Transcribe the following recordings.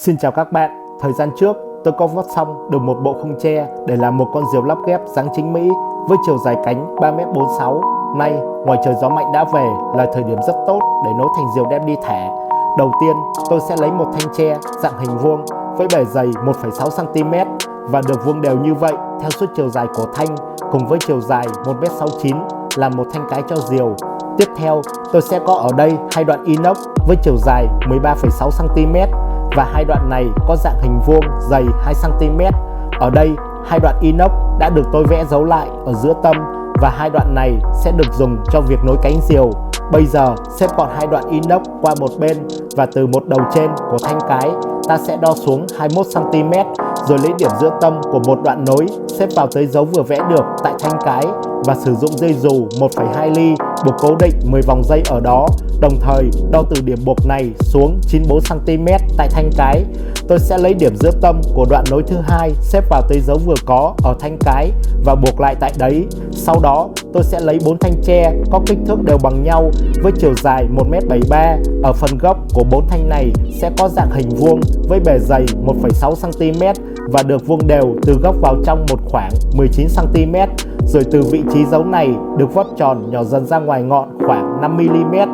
Xin chào các bạn, thời gian trước tôi có vót xong được một bộ khung tre để làm một con diều lắp ghép dáng chính Mỹ với chiều dài cánh 3m46. Nay, ngoài trời gió mạnh đã về là thời điểm rất tốt để nối thành diều đem đi thả. Đầu tiên, tôi sẽ lấy một thanh tre dạng hình vuông với bề dày 1,6cm và được vuông đều như vậy theo suốt chiều dài của thanh cùng với chiều dài 1m69 làm một thanh cái cho diều. Tiếp theo, tôi sẽ có ở đây hai đoạn inox với chiều dài 13,6cm và hai đoạn này có dạng hình vuông dày 2cm. Ở đây, hai đoạn inox đã được tôi vẽ dấu lại ở giữa tâm và hai đoạn này sẽ được dùng cho việc nối cánh diều. Bây giờ xếp gọn hai đoạn inox qua một bên và từ một đầu trên của thanh cái ta sẽ đo xuống 21cm rồi lấy điểm giữa tâm của một đoạn nối xếp vào tới dấu vừa vẽ được tại thanh cái và sử dụng dây dù 1,2 ly buộc cố định 10 vòng dây ở đó, đồng thời đo từ điểm buộc này xuống 94cm tại thanh cái. Tôi sẽ lấy điểm giữa tâm của đoạn nối thứ hai xếp vào tới dấu vừa có ở thanh cái và buộc lại tại đấy. Sau đó tôi sẽ lấy 4 thanh tre có kích thước đều bằng nhau với chiều dài 1m73. Ở phần gốc của 4 thanh này sẽ có dạng hình vuông với bề dày 1,6cm và được vuông đều từ gốc vào trong một khoảng 19cm. Rồi từ vị trí dấu này được vót tròn nhỏ dần ra ngoài ngọn khoảng 5mm.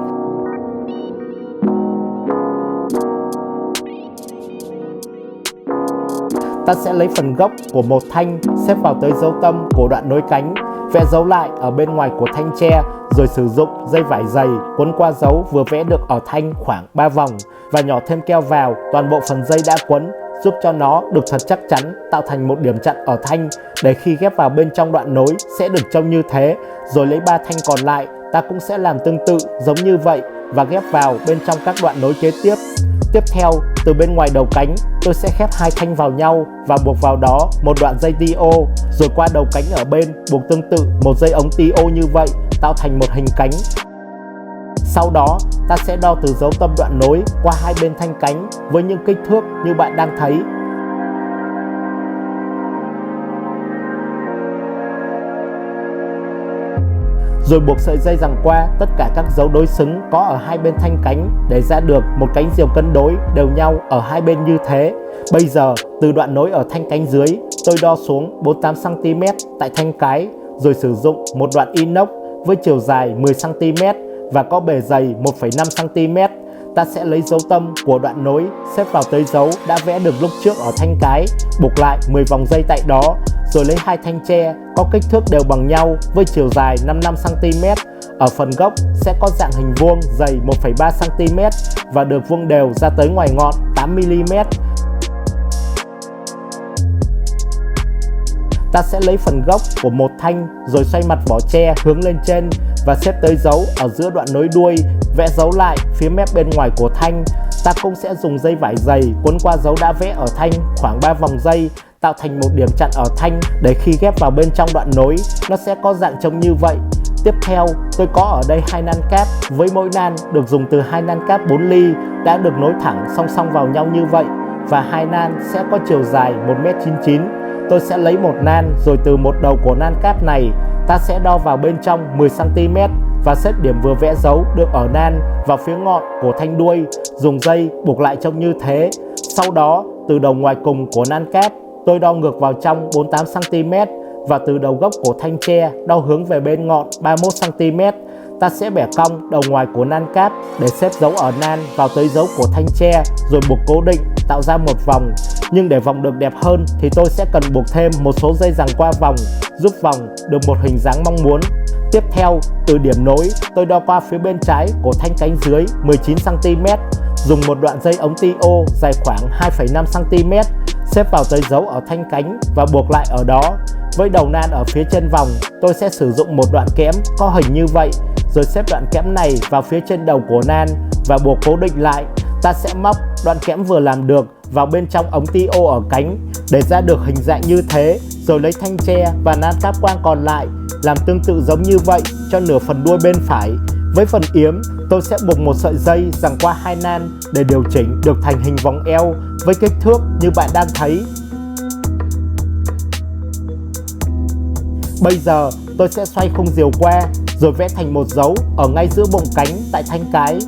Ta sẽ lấy phần gốc của một thanh xếp vào tới dấu tâm của đoạn nối cánh, vẽ dấu lại ở bên ngoài của thanh tre, rồi sử dụng dây vải dày quấn qua dấu vừa vẽ được ở thanh khoảng 3 vòng và nhỏ thêm keo vào toàn bộ phần dây đã quấn, giúp cho nó được thật chắc chắn, tạo thành một điểm chặn ở thanh để khi ghép vào bên trong đoạn nối sẽ được trông như thế. Rồi lấy 3 thanh còn lại ta cũng sẽ làm tương tự giống như vậy và ghép vào bên trong các đoạn nối kế tiếp. Tiếp theo, từ bên ngoài đầu cánh, tôi sẽ khép hai thanh vào nhau và buộc vào đó một đoạn dây TO, rồi qua đầu cánh ở bên buộc tương tự một dây ống TO như vậy, tạo thành một hình cánh. Sau đó, ta sẽ đo từ dấu tâm đoạn nối qua hai bên thanh cánh với những kích thước như bạn đang thấy. Rồi buộc sợi dây giằng qua tất cả các dấu đối xứng có ở hai bên thanh cánh để ra được một cánh diều cân đối đều nhau ở hai bên như thế. Bây giờ, từ đoạn nối ở thanh cánh dưới, tôi đo xuống 48cm tại thanh cái, rồi sử dụng một đoạn inox với chiều dài 10cm và có bề dày 1,5cm. Ta sẽ lấy dấu tâm của đoạn nối xếp vào tới dấu đã vẽ được lúc trước ở thanh cái, buộc lại 10 vòng dây tại đó, rồi lấy hai thanh tre có kích thước đều bằng nhau với chiều dài 55cm. Ở phần gốc sẽ có dạng hình vuông dày 1,3cm và được vuông đều ra tới ngoài ngọn 8mm. Ta sẽ lấy phần gốc của một thanh rồi xoay mặt vỏ tre hướng lên trên và xếp tới dấu ở giữa đoạn nối đuôi, vẽ dấu lại phía mép bên ngoài của thanh. Ta cũng sẽ dùng dây vải dày quấn qua dấu đã vẽ ở thanh khoảng 3 vòng dây, tạo thành một điểm chặn ở thanh để khi ghép vào bên trong đoạn nối nó sẽ có dạng trông như vậy. Tiếp theo, tôi có ở đây hai nan cáp với mỗi nan được dùng từ hai nan cáp 4 ly đã được nối thẳng song song vào nhau như vậy và hai nan sẽ có chiều dài 1m99. Tôi sẽ lấy một nan rồi từ một đầu của nan cáp này ta sẽ đo vào bên trong 10cm và xếp điểm vừa vẽ dấu được ở nan vào phía ngọn của thanh đuôi, dùng dây buộc lại trông như thế. Sau đó, từ đầu ngoài cùng của nan cáp tôi đo ngược vào trong 48cm và từ đầu gốc của thanh tre đo hướng về bên ngọn 31cm. Ta sẽ bẻ cong đầu ngoài của nan cáp để xếp dấu ở nan vào tới dấu của thanh tre rồi buộc cố định tạo ra một vòng. Nhưng để vòng được đẹp hơn thì tôi sẽ cần buộc thêm một số dây giằng qua vòng giúp vòng được một hình dáng mong muốn. Tiếp theo, từ điểm nối tôi đo qua phía bên trái của thanh cánh dưới 19cm, dùng một đoạn dây ống TO dài khoảng 2,5cm xếp vào tới dấu ở thanh cánh và buộc lại ở đó. Với đầu nan ở phía trên vòng, tôi sẽ sử dụng một đoạn kẽm có hình như vậy, rồi xếp đoạn kẽm này vào phía trên đầu của nan và buộc cố định lại. Ta sẽ móc đoạn kẽm vừa làm được vào bên trong ống TO ở cánh để ra được hình dạng như thế, rồi lấy thanh tre và nan cáp quang còn lại làm tương tự giống như vậy cho nửa phần đuôi bên phải. Với phần yếm, tôi sẽ buộc một sợi dây giằng qua hai nan để điều chỉnh được thành hình vòng eo với kích thước như bạn đang thấy. Bây giờ tôi sẽ xoay khung diều qua rồi vẽ thành một dấu ở ngay giữa bụng cánh tại thanh cái.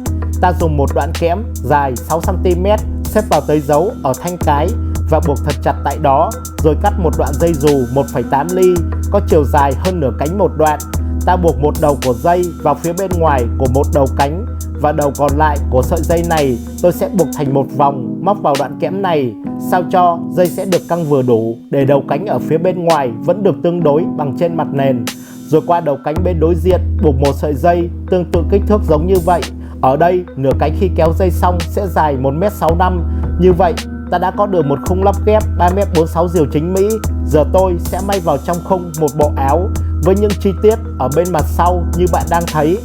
Ta dùng một đoạn kẽm dài 6cm xếp vào tới dấu ở thanh cái và buộc thật chặt tại đó, rồi cắt một đoạn dây dù 1,8 ly có chiều dài hơn nửa cánh một đoạn. Ta buộc một đầu của dây vào phía bên ngoài của một đầu cánh và đầu còn lại của sợi dây này tôi sẽ buộc thành một vòng móc vào đoạn kẽm này, sao cho dây sẽ được căng vừa đủ để đầu cánh ở phía bên ngoài vẫn được tương đối bằng trên mặt nền. Rồi qua đầu cánh bên đối diện buộc một sợi dây tương tự kích thước giống như vậy. Ở đây nửa cánh khi kéo dây xong sẽ dài 1m65. Như vậy ta đã có được một khung lắp ghép 3m46 rìu chính Mỹ. Giờ tôi sẽ may vào trong khung một bộ áo với những chi tiết ở bên mặt sau như bạn đang thấy.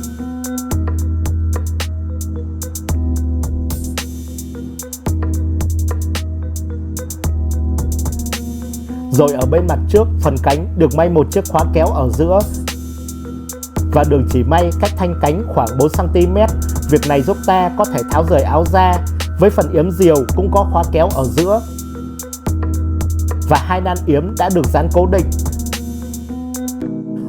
Rồi ở bên mặt trước, phần cánh được may một chiếc khóa kéo ở giữa và đường chỉ may cách thanh cánh khoảng 4cm. Việc này giúp ta có thể tháo rời áo ra. Với phần yếm rìu cũng có khóa kéo ở giữa và hai nan yếm đã được dán cố định.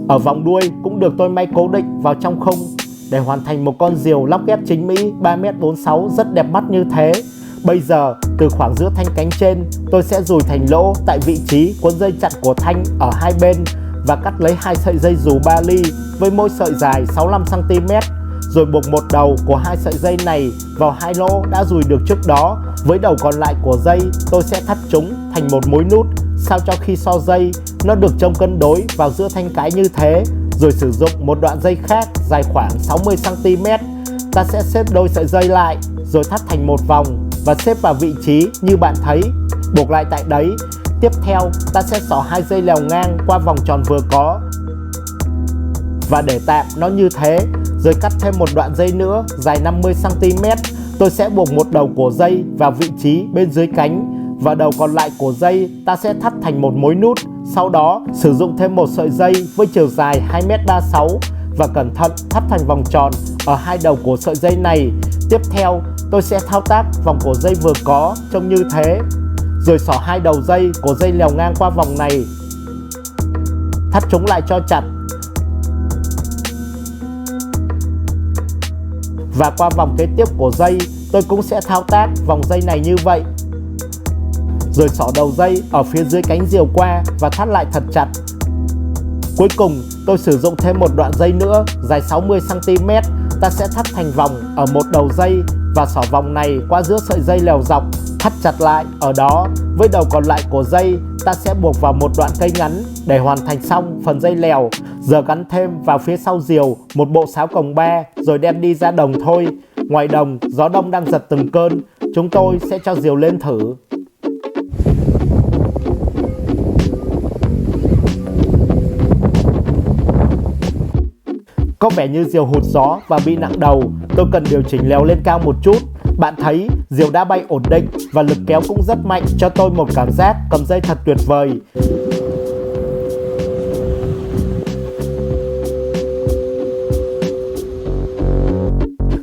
Ở vòng đuôi cũng được tôi may cố định vào trong khung để hoàn thành một con rìu lắp ghép chính Mỹ 3m46 rất đẹp mắt như thế. Bây giờ từ khoảng giữa thanh cánh trên tôi sẽ dùi thành lỗ tại vị trí cuốn dây chặn của thanh ở hai bên và cắt lấy hai sợi dây dù 3 ly với mỗi sợi dài 65cm, rồi buộc một đầu của hai sợi dây này vào hai lỗ đã dùi được trước đó. Với đầu còn lại của dây tôi sẽ thắt chúng thành một mối nút, sao cho khi so dây nó được trông cân đối vào giữa thanh cái như thế. Rồi sử dụng một đoạn dây khác dài khoảng 60cm, ta sẽ xếp đôi sợi dây lại rồi thắt thành một vòng và xếp vào vị trí như bạn thấy, buộc lại tại đấy. Tiếp theo ta sẽ xỏ hai dây lèo ngang qua vòng tròn vừa có và để tạm nó như thế, rồi cắt thêm một đoạn dây nữa dài 50cm. Tôi sẽ buộc một đầu của dây vào vị trí bên dưới cánh và đầu còn lại của dây ta sẽ thắt thành một mối nút. Sau đó sử dụng thêm một sợi dây với chiều dài 2m36 và cẩn thận thắt thành vòng tròn ở hai đầu của sợi dây này. Tiếp theo tôi sẽ thao tác vòng cổ dây vừa có trông như thế, rồi xỏ hai đầu dây của dây lèo ngang qua vòng này, thắt chúng lại cho chặt và qua vòng kế tiếp của dây tôi cũng sẽ thao tác vòng dây này như vậy, rồi xỏ đầu dây ở phía dưới cánh rìu qua và thắt lại thật chặt. Cuối cùng tôi sử dụng thêm một đoạn dây nữa dài 60cm, ta sẽ thắt thành vòng ở một đầu dây và xỏ vòng này qua giữa sợi dây lèo dọc, thắt chặt lại ở đó. Với đầu còn lại của dây ta sẽ buộc vào một đoạn cây ngắn để hoàn thành xong phần dây lèo. Giờ gắn thêm vào phía sau rìu một bộ sáo còng 3 rồi đem đi ra đồng thôi. Ngoài đồng gió đông đang giật từng cơn, chúng tôi sẽ cho rìu lên thử. Có vẻ như rìu hụt gió và bị nặng đầu, tôi cần điều chỉnh lèo lên cao một chút. Bạn thấy rìu đã bay ổn định và lực kéo cũng rất mạnh, cho tôi một cảm giác cầm dây thật tuyệt vời.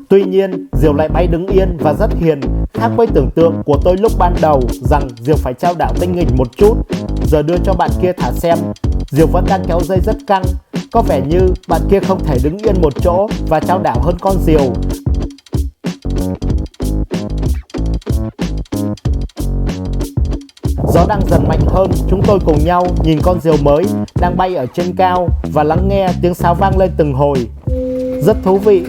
Tuy nhiên, rìu lại bay đứng yên và rất hiền, khác với tưởng tượng của tôi lúc ban đầu rằng rìu phải trao đảo tinh nghịch một chút. Giờ đưa cho bạn kia thả xem, rìu vẫn đang kéo dây rất căng. Có vẻ như bạn kia không thể đứng yên một chỗ và trao đảo hơn con rìu. Gió đang dần mạnh hơn, chúng tôi cùng nhau nhìn con rìu mới đang bay ở trên cao và lắng nghe tiếng sáo vang lên từng hồi. Rất thú vị.